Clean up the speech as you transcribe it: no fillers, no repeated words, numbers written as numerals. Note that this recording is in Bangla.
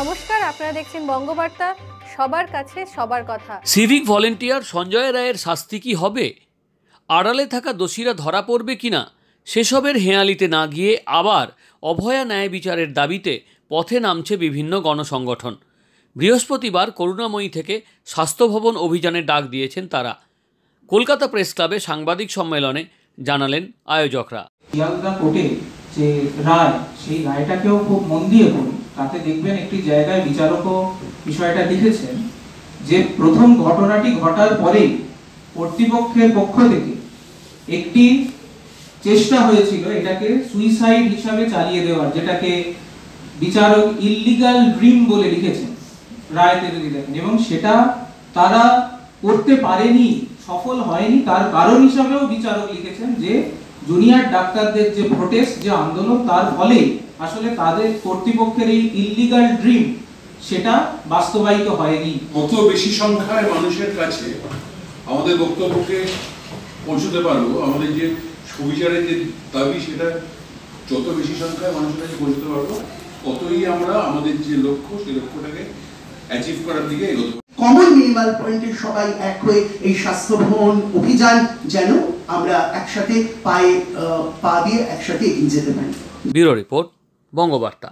নমস্কার, আপনারা দেখছেন বঙ্গবার্তা, সবার কাছে সবার কথা। সিভিক ভলেন্টিয়ার সঞ্জয় রায়ের শাস্তি কি হবে? আড়ালে থাকা দোষীরা ধরা পড়বে কিনা সেসবের হেঁয়ালিতে না গিয়ে আবার অভয়া ন্যায় বিচারের দাবিতে পথে নামছে বিভিন্ন গণসংগঠন। বৃহস্পতিবার করুণাময়ী থেকে স্বাস্থ্য ভবন অভিযানের ডাক দিয়েছেন তারা। কলকাতা প্রেস ক্লাবে সাংবাদিক সম্মেলনে জানালেন আয়োজকরা। শিয়ালদা কোর্টে যে রায়, সেই রায়টাকেও খুব মন দিয়ে পড়ি। তাতে দেখবেন একটি জায়গায় বিচারকও বিষয়টা লিখেছেন যে প্রথম ঘটনাটি ঘটার পরেই কর্তৃপক্ষের পক্ষ থেকে একটি চেষ্টা হয়েছিল এটাকে সুইসাইড হিসাবে চালিয়ে দেওয়ার, যেটাকে বিচারক ইল্লিগাল ড্রিম বলে লিখেছেন, রায়তে দিলেন, এবং সেটা তারা করতে পারেনি, সফল হয়নি। তার কারণ হিসাবেও বিচারক লিখেছেন যে জুনিয়র ডাক্তারদের যে প্রোটেস্ট, যে আন্দোলন, তার ফলে আসলে তাদের কর্তৃপক্ষের এই ইল্লিগাল ড্রিম সেটা বাস্তবায়িত হয়নি। কত বেশি সংখ্যায় মানুষের কাছে আমাদের বক্তব্যকে পৌঁছতে পারবো, আমাদের যে সুবিচারের যে দাবি সেটা যত বেশি সংখ্যায় মানুষের কাছে পৌঁছতে পারবো, ততই আমরা আমাদের যে লক্ষ্য সেই লক্ষ্যটাকে অ্যাচিভ করার দিকে এগোতে পারবো। কমন মিনিমাল পয়েন্টে সবাই এক হয়ে এই স্বাস্থ্য ভবন অভিযান যেন আমরা একসাথে পায়ে পা দিয়ে একসাথে এগিয়ে যেতে পারি। Bureau report, Bangabarta.